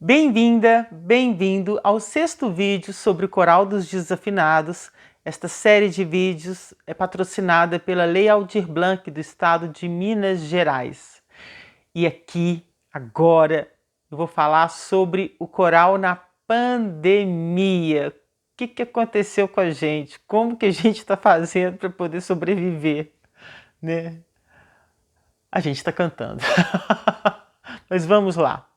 Bem-vinda, bem-vindo ao sexto vídeo sobre o Coral dos Desafinados. Esta série de vídeos é patrocinada pela Lei Aldir Blanc do estado de Minas Gerais. E aqui, agora, eu vou falar sobre o coral na pandemia. O que aconteceu com a gente? Como que a gente está fazendo para poder sobreviver, né? A gente está cantando. Mas vamos lá.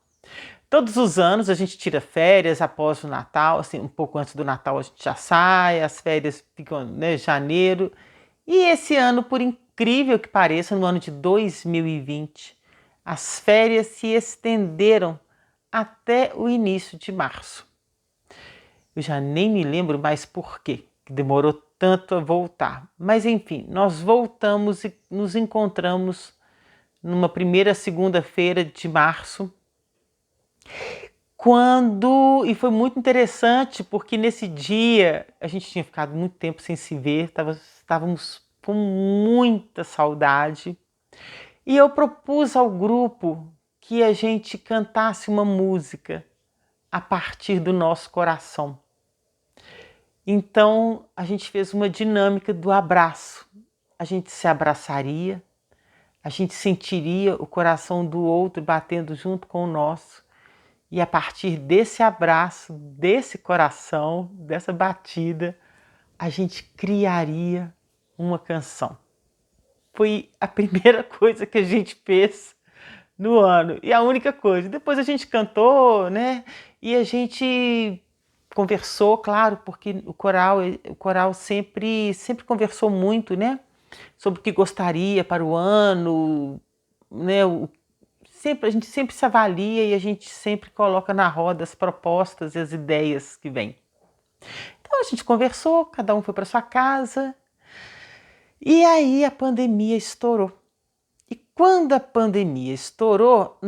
Todos os anos a gente tira férias após o Natal, assim, um pouco antes do Natal a gente já sai, as férias ficam, né, janeiro. E esse ano, por incrível que pareça, no ano de 2020, as férias se estenderam até o início de março. Eu já nem me lembro mais por quê, que demorou tanto a voltar. Mas enfim, nós voltamos e nos encontramos numa primeira segunda-feira de março, e foi muito interessante, porque nesse dia a gente tinha ficado muito tempo sem se ver, estávamos com muita saudade, e eu propus ao grupo que a gente cantasse uma música a partir do nosso coração. Então a gente fez uma dinâmica do abraço. A gente se abraçaria, a gente sentiria o coração do outro batendo junto com o nosso. E a partir desse abraço, desse coração, dessa batida, a gente criaria uma canção. Foi a primeira coisa que a gente fez no ano. E a única coisa. Depois a gente cantou, né? E a gente conversou, claro, porque o coral sempre conversou muito, né? Sobre o que gostaria para o ano, né? A gente sempre se avalia e a gente sempre coloca na roda as propostas e as ideias que vêm. Então a gente conversou, cada um foi para sua casa, e aí a pandemia estourou. E quando a pandemia estourou,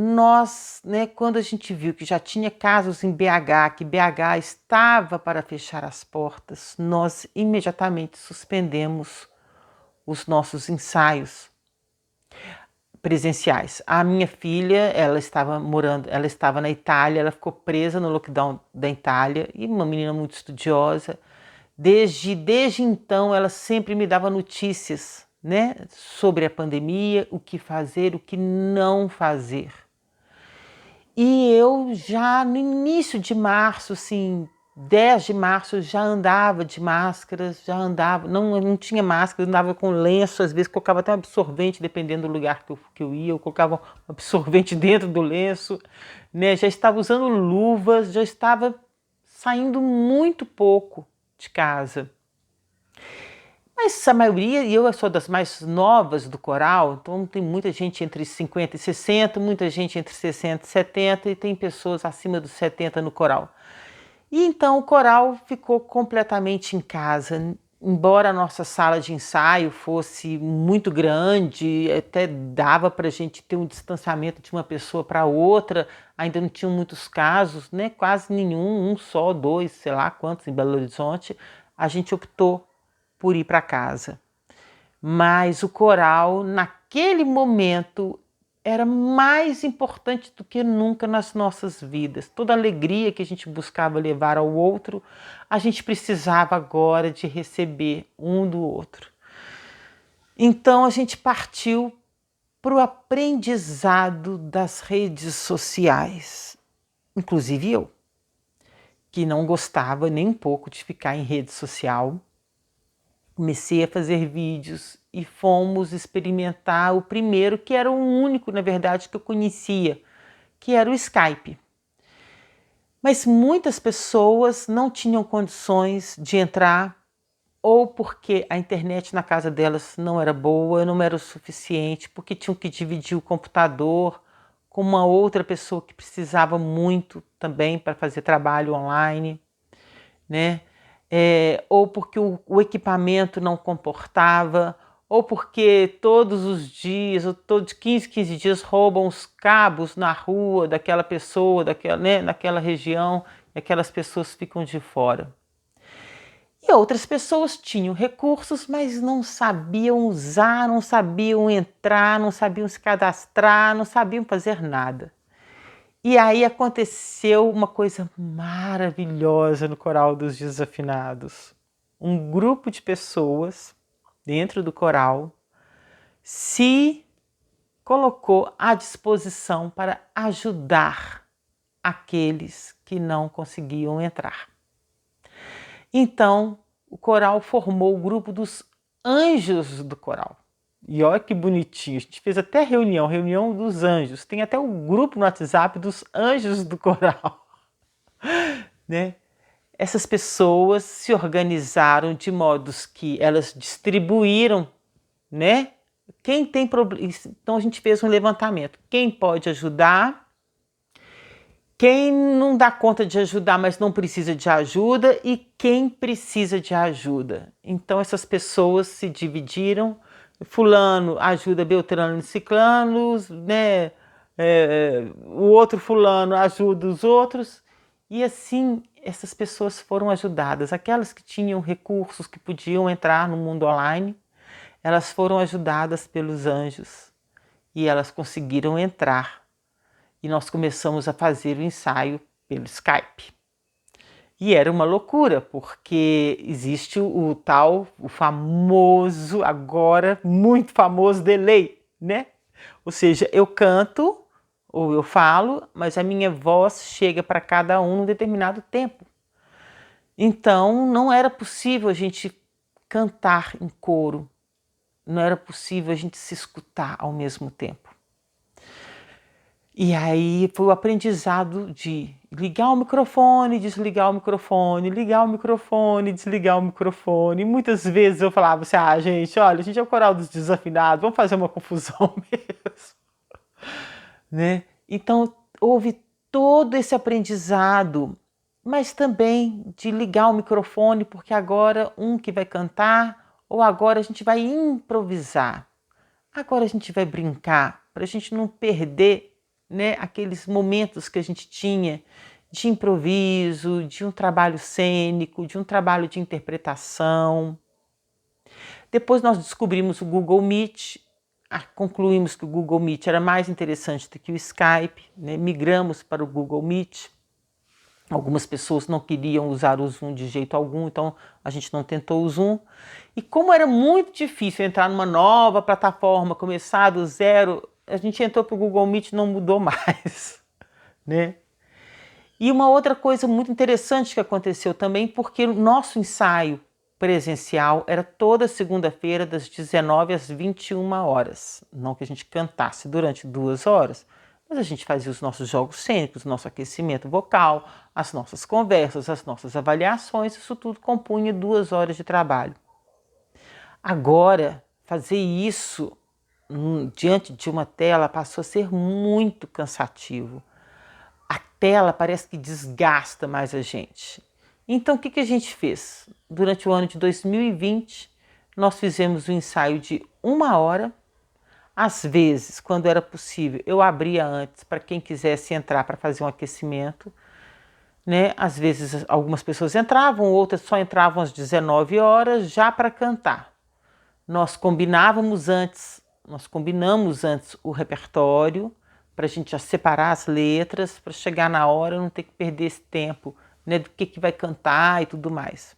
quando a gente viu que já tinha casos em BH, que BH estava para fechar as portas, nós imediatamente suspendemos os nossos ensaios presenciais. A minha filha, ela estava na Itália, ela ficou presa no lockdown da Itália, e uma menina muito estudiosa. Desde então, ela sempre me dava notícias, né, sobre a pandemia, o que fazer, o que não fazer. E eu já no início de março, assim, 10 de março, eu já andava de máscaras, não tinha máscara, eu andava com lenço, às vezes colocava até um absorvente, dependendo do lugar que eu ia, eu colocava um absorvente dentro do lenço, né? Já estava usando luvas, já estava saindo muito pouco de casa. Mas a maioria, e eu sou das mais novas do coral, então tem muita gente entre 50 e 60, muita gente entre 60 e 70, e tem pessoas acima dos 70 no coral. E então o coral ficou completamente em casa, embora a nossa sala de ensaio fosse muito grande, até dava para a gente ter um distanciamento de uma pessoa para outra, ainda não tinham muitos casos, né? Quase nenhum, um só, dois, sei lá quantos em Belo Horizonte, a gente optou por ir para casa. Mas o coral, naquele momento, era mais importante do que nunca nas nossas vidas. Toda a alegria que a gente buscava levar ao outro, a gente precisava agora de receber um do outro. Então a gente partiu para o aprendizado das redes sociais. Inclusive eu, que não gostava nem um pouco de ficar em rede social. Comecei a fazer vídeos e fomos experimentar o primeiro, que era o único, na verdade, que eu conhecia, que era o Skype. Mas muitas pessoas não tinham condições de entrar, ou porque a internet na casa delas não era boa, não era o suficiente, porque tinham que dividir o computador com uma outra pessoa que precisava muito também para fazer trabalho online, né? Ou porque o equipamento não comportava, ou porque todos os dias, ou todos 15 dias, roubam os cabos na rua daquela pessoa, naquela região, e aquelas pessoas ficam de fora. E outras pessoas tinham recursos, mas não sabiam usar, não sabiam entrar, não sabiam se cadastrar, não sabiam fazer nada. E aí aconteceu uma coisa maravilhosa no Coral dos Desafinados. Um grupo de pessoas dentro do coral se colocou à disposição para ajudar aqueles que não conseguiam entrar. Então, o coral formou o grupo dos anjos do coral. E olha que bonitinho, a gente fez até reunião dos anjos. Tem até um grupo no WhatsApp dos anjos do coral, né? Essas pessoas se organizaram de modos que elas distribuíram, né? Quem tem problema. Então a gente fez um levantamento. Quem pode ajudar? Quem não dá conta de ajudar, mas não precisa de ajuda, e quem precisa de ajuda. Então essas pessoas se dividiram. Fulano ajuda Beltrano e Ciclano, né? O outro fulano ajuda os outros. E assim essas pessoas foram ajudadas. Aquelas que tinham recursos, que podiam entrar no mundo online, elas foram ajudadas pelos anjos e elas conseguiram entrar. E nós começamos a fazer o ensaio pelo Skype. E era uma loucura, porque existe o tal, o famoso, agora muito famoso delay, né? Ou seja, eu canto ou eu falo, mas a minha voz chega para cada um num determinado tempo. Então não era possível a gente cantar em coro, não era possível a gente se escutar ao mesmo tempo. E aí foi o aprendizado de ligar o microfone, desligar o microfone, ligar o microfone, desligar o microfone. E muitas vezes eu falava assim, gente, olha, a gente é o coral dos desafinados, vamos fazer uma confusão mesmo, né? Então houve todo esse aprendizado, mas também de ligar o microfone, porque agora um que vai cantar, ou agora a gente vai improvisar, agora a gente vai brincar, para a gente não perder, né, aqueles momentos que a gente tinha de improviso, de um trabalho cênico, de um trabalho de interpretação. Depois nós descobrimos o Google Meet, concluímos que o Google Meet era mais interessante do que o Skype, né? Migramos para o Google Meet. Algumas pessoas não queriam usar o Zoom de jeito algum, então a gente não tentou o Zoom. E como era muito difícil entrar numa nova plataforma, começar do zero, a gente entrou para o Google Meet e não mudou mais, né? E uma outra coisa muito interessante que aconteceu também, porque o nosso ensaio presencial era toda segunda-feira, das 19 às 21 horas. Não que a gente cantasse durante 2 horas, mas a gente fazia os nossos jogos cênicos, nosso aquecimento vocal, as nossas conversas, as nossas avaliações, isso tudo compunha 2 horas de trabalho. Agora, fazer isso diante de uma tela passou a ser muito cansativo. A tela parece que desgasta mais a gente. Então, o que a gente fez? Durante o ano de 2020, nós fizemos um ensaio de 1 hora. Às vezes, quando era possível, eu abria antes para quem quisesse entrar para fazer um aquecimento, né? Às vezes, algumas pessoas entravam, outras só entravam às 19 horas já para cantar. Nós combinamos antes o repertório, para a gente já separar as letras, para chegar na hora não ter que perder esse tempo, né, do que vai cantar e tudo mais.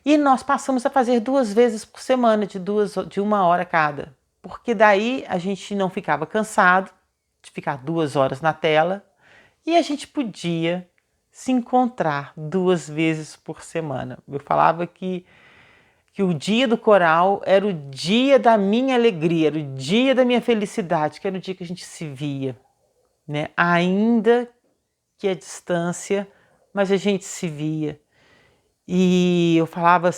E nós passamos a fazer 2 vezes por semana, de 1 hora cada, porque daí a gente não ficava cansado de ficar 2 horas na tela e a gente podia se encontrar 2 vezes por semana. Eu falava que o dia do coral era o dia da minha alegria, era o dia da minha felicidade, que era o dia que a gente se via, né? Ainda que a distância, mas a gente se via. E eu falava,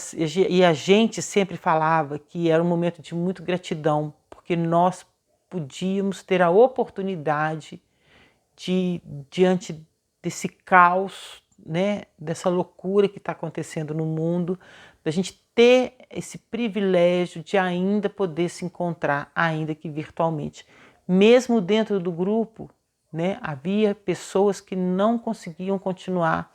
e a gente sempre falava que era um momento de muita gratidão, porque nós podíamos ter a oportunidade de, diante desse caos, né, dessa loucura que está acontecendo no mundo, da gente ter esse privilégio de ainda poder se encontrar, ainda que virtualmente. Mesmo dentro do grupo, né, havia pessoas que não conseguiam continuar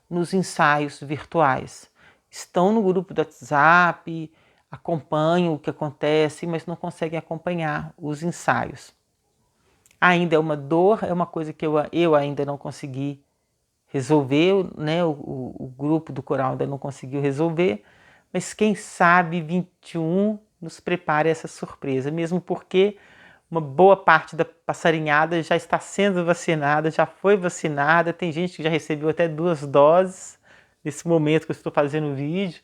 nos ensaios virtuais. Estão no grupo do WhatsApp, acompanham o que acontece, mas não conseguem acompanhar os ensaios. Ainda é uma dor, é uma coisa que eu ainda não consegui resolver, né? O grupo do coral ainda não conseguiu resolver, mas quem sabe 21 nos prepare essa surpresa, mesmo porque uma boa parte da passarinhada já está sendo vacinada, já foi vacinada, tem gente que já recebeu até 2 doses nesse momento que eu estou fazendo o vídeo,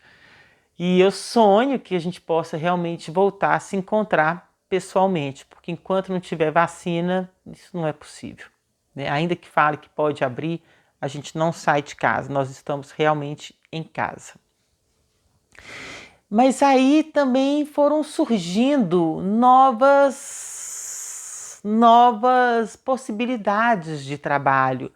e eu sonho que a gente possa realmente voltar a se encontrar pessoalmente, porque enquanto não tiver vacina, isso não é possível, né? Ainda que fale que pode abrir, a gente não sai de casa, nós estamos realmente em casa. Mas aí também foram surgindo novas possibilidades de trabalho,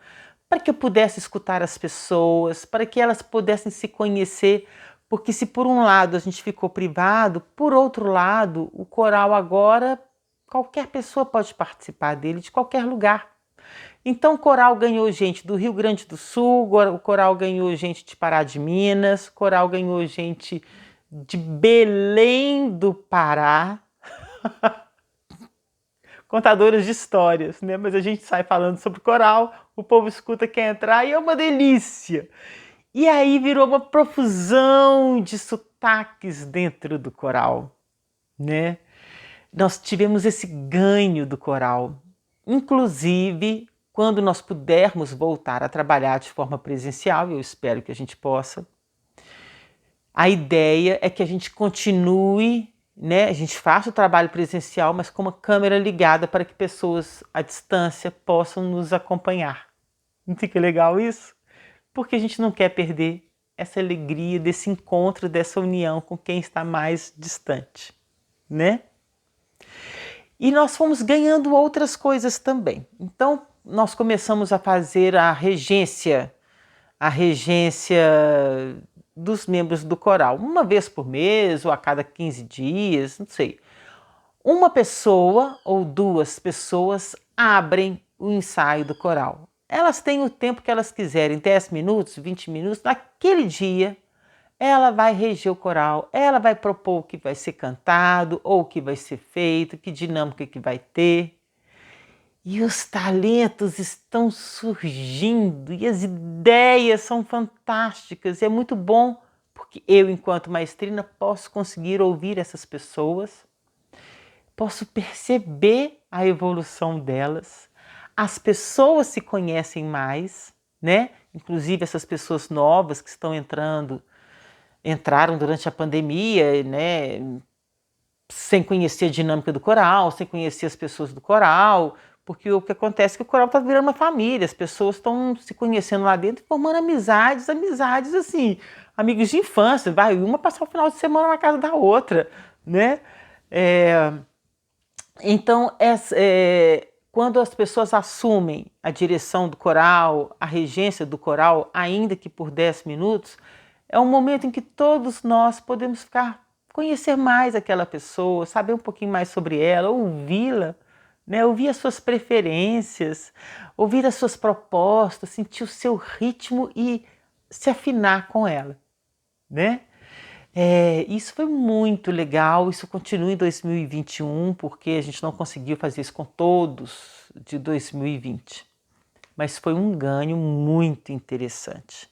para que eu pudesse escutar as pessoas, para que elas pudessem se conhecer, porque se por um lado a gente ficou privado, por outro lado, o coral agora, qualquer pessoa pode participar dele, de qualquer lugar. Então o coral ganhou gente do Rio Grande do Sul, o coral ganhou gente de Pará de Minas, o coral ganhou gente de Belém do Pará, contadoras de histórias, né? Mas a gente sai falando sobre coral, o povo escuta, quer entrar e é uma delícia. E aí virou uma profusão de sotaques dentro do coral, né? Nós tivemos esse ganho do coral. Inclusive, quando nós pudermos voltar a trabalhar de forma presencial, eu espero que a gente possa, a ideia é que a gente continue, né? A gente faça o trabalho presencial, mas com uma câmera ligada para que pessoas à distância possam nos acompanhar. Não fica legal isso? Porque a gente não quer perder essa alegria desse encontro, dessa união com quem está mais distante, né? E nós fomos ganhando outras coisas também. Então, nós começamos a fazer a regência dos membros do coral, uma vez por mês ou a cada 15 dias, não sei. Uma pessoa ou 2 pessoas abrem o ensaio do coral. Elas têm o tempo que elas quiserem, 10 minutos, 20 minutos, naquele dia ela vai reger o coral, ela vai propor o que vai ser cantado ou o que vai ser feito, que dinâmica que vai ter. E os talentos estão surgindo e as ideias são fantásticas. E é muito bom porque eu, enquanto maestrina, posso conseguir ouvir essas pessoas, posso perceber a evolução delas. As pessoas se conhecem mais, né? Inclusive essas pessoas novas que estão entraram durante a pandemia, né? Sem conhecer a dinâmica do coral, sem conhecer as pessoas do coral, porque o que acontece é que o coral está virando uma família, as pessoas estão se conhecendo lá dentro e formando amizades assim, amigos de infância, vai uma passar o final de semana na casa da outra, né? Então, quando as pessoas assumem a direção do coral, a regência do coral, ainda que por 10 minutos, é um momento em que todos nós podemos conhecer mais aquela pessoa, saber um pouquinho mais sobre ela, ouvi-la, né? Ouvir as suas preferências, ouvir as suas propostas, sentir o seu ritmo e se afinar com ela, né? Isso foi muito legal, isso continua em 2021, porque a gente não conseguiu fazer isso com todos de 2020, mas foi um ganho muito interessante.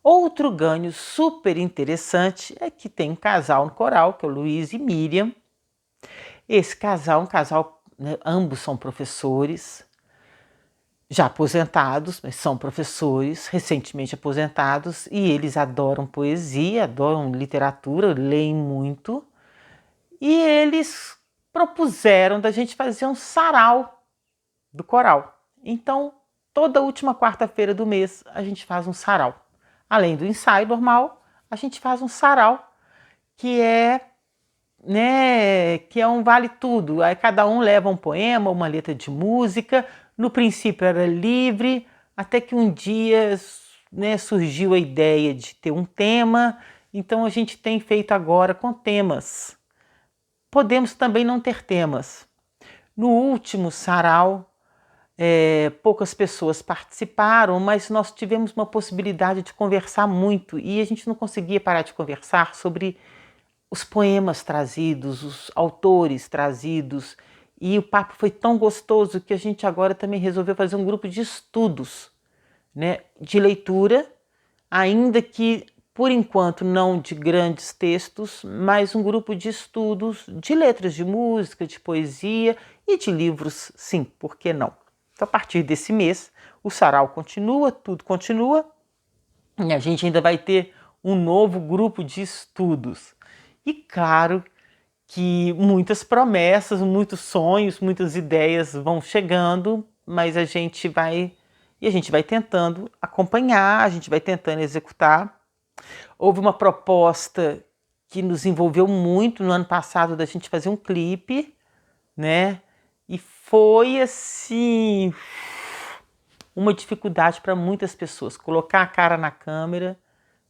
Outro ganho super interessante é que tem um casal no coral, que é o Luiz e Miriam. Esse casal, né, ambos são professores, já aposentados, mas são professores, recentemente aposentados, e eles adoram poesia, adoram literatura, leem muito, e eles propuseram da gente fazer um sarau do coral. Então, toda última quarta-feira do mês, a gente faz um sarau. Além do ensaio normal, a gente faz um sarau, que é, né, que é um vale tudo. Aí cada um leva um poema, uma letra de música. No princípio era livre, até que um dia, né, surgiu a ideia de ter um tema. Então a gente tem feito agora com temas. Podemos também não ter temas. No último sarau, poucas pessoas participaram, mas nós tivemos uma possibilidade de conversar muito e a gente não conseguia parar de conversar sobre os poemas trazidos, os autores trazidos, E o papo foi tão gostoso que a gente agora também resolveu fazer um grupo de estudos, né, de leitura, ainda que por enquanto não de grandes textos, mas um grupo de estudos de letras de música, de poesia e de livros, sim, por que não? Então, a partir desse mês, o sarau continua, tudo continua, e a gente ainda vai ter um novo grupo de estudos. E claro que muitas promessas, muitos sonhos, muitas ideias vão chegando, mas a gente vai tentando acompanhar, a gente vai tentando executar. Houve uma proposta que nos envolveu muito no ano passado da gente fazer um clipe, né? E foi assim uma dificuldade para muitas pessoas colocar a cara na câmera,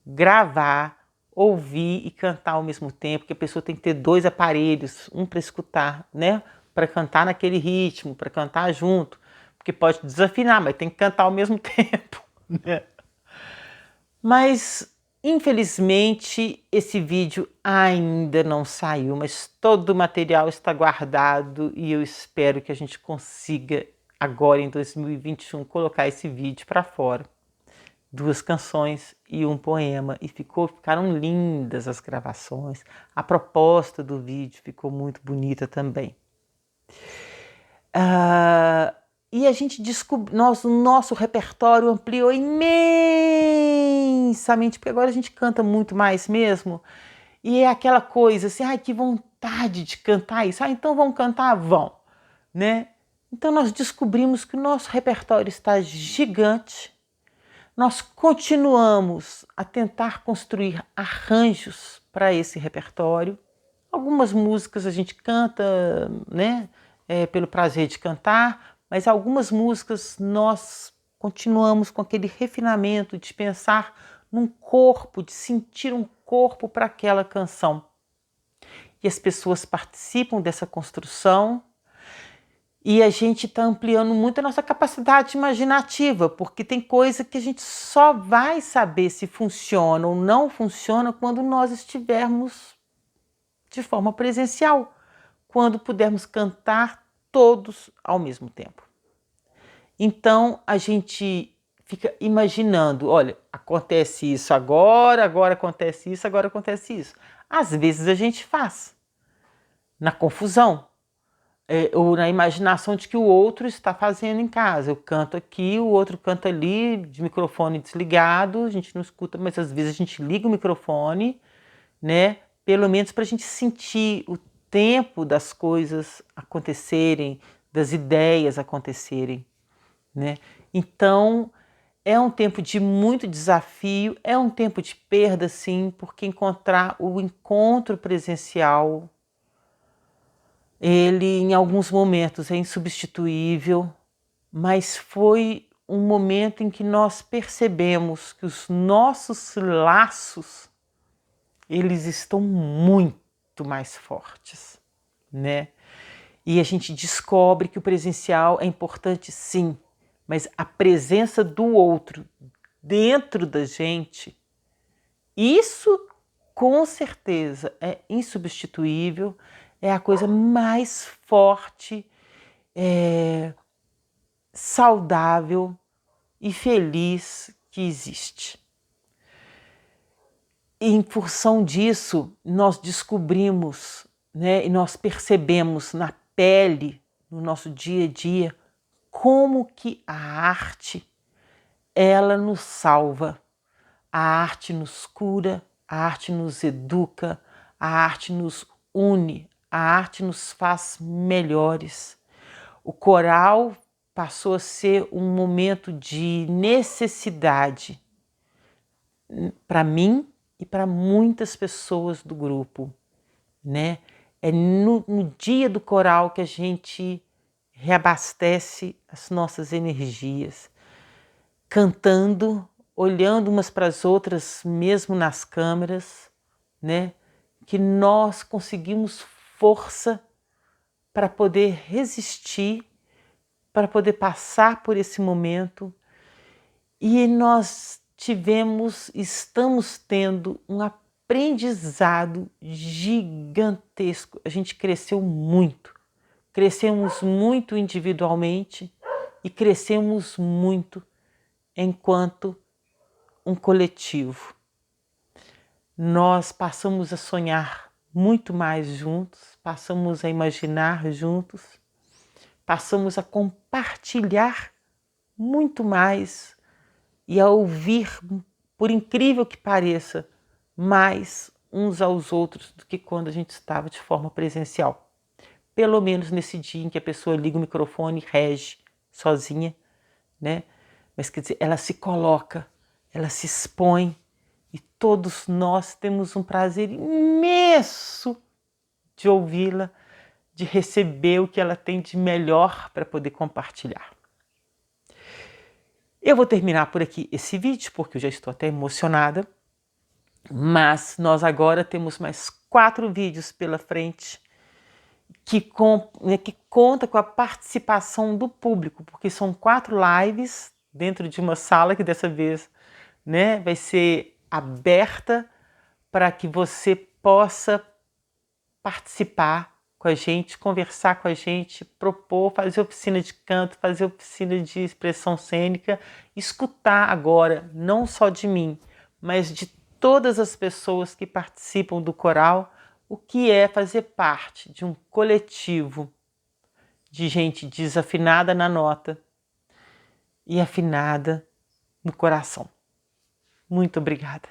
gravar, ouvir e cantar ao mesmo tempo, que a pessoa tem que ter 2 aparelhos, um para escutar, né? Para cantar naquele ritmo, para cantar junto, porque pode desafinar, mas tem que cantar ao mesmo tempo, né? Mas infelizmente esse vídeo ainda não saiu, mas todo o material está guardado e eu espero que a gente consiga agora em 2021 colocar esse vídeo para fora. 2 canções e um poema, e ficaram lindas as gravações. A proposta do vídeo ficou muito bonita também. E a gente descobriu, nosso repertório ampliou imensamente, porque agora a gente canta muito mais mesmo, e é aquela coisa assim, ai, que vontade de cantar isso, então vamos cantar? Vão, né? Então nós descobrimos que o nosso repertório está gigante. Nós continuamos a tentar construir arranjos para esse repertório. Algumas músicas a gente canta, né, pelo prazer de cantar, mas algumas músicas nós continuamos com aquele refinamento de pensar num corpo, de sentir um corpo para aquela canção. E as pessoas participam dessa construção. E a gente está ampliando muito a nossa capacidade imaginativa, porque tem coisa que a gente só vai saber se funciona ou não funciona quando nós estivermos de forma presencial, quando pudermos cantar todos ao mesmo tempo. Então a gente fica imaginando, olha, acontece isso agora, agora acontece isso, agora acontece isso. Às vezes a gente faz, na confusão. Ou na imaginação de que o outro está fazendo em casa. Eu canto aqui, o outro canta ali, de microfone desligado, a gente não escuta, mas às vezes a gente liga o microfone, né? Pelo menos para a gente sentir o tempo das coisas acontecerem, das ideias acontecerem, né? Então, é um tempo de muito desafio, é um tempo de perda, sim, porque encontrar o encontro presencial, ele, em alguns momentos, é insubstituível, mas foi um momento em que nós percebemos que os nossos laços, eles estão muito mais fortes, né? E a gente descobre que o presencial é importante, sim, mas a presença do outro dentro da gente, isso com certeza é insubstituível, é a coisa mais forte, saudável e feliz que existe. E em função disso, nós descobrimos, né, e nós percebemos na pele, no nosso dia a dia, como que a arte, ela nos salva. A arte nos cura, a arte nos educa, a arte nos une, a arte nos faz melhores. O coral passou a ser um momento de necessidade para mim e para muitas pessoas do grupo, né? É no dia do coral que a gente reabastece as nossas energias, cantando, olhando umas para as outras, mesmo nas câmeras, né? Que nós conseguimos força para poder resistir, para poder passar por esse momento, e nós estamos tendo um aprendizado gigantesco. A gente cresceu muito crescemos muito individualmente e crescemos muito enquanto um coletivo. Nós passamos a sonhar muito mais juntos, passamos a imaginar juntos, passamos a compartilhar muito mais e a ouvir, por incrível que pareça, mais uns aos outros do que quando a gente estava de forma presencial. Pelo menos nesse dia em que a pessoa liga o microfone e rege sozinha, né? Mas quer dizer, ela se coloca, ela se expõe e todos nós temos um prazer imenso de ouvi-la, de receber o que ela tem de melhor para poder compartilhar. Eu vou terminar por aqui esse vídeo, porque eu já estou até emocionada, mas nós agora temos mais 4 vídeos pela frente que conta com a participação do público, porque são 4 lives dentro de uma sala que dessa vez, né, vai ser aberta para que você possa participar com a gente, conversar com a gente, propor, fazer oficina de canto, fazer oficina de expressão cênica, escutar agora, não só de mim, mas de todas as pessoas que participam do coral, o que é fazer parte de um coletivo de gente desafinada na nota e afinada no coração. Muito obrigada.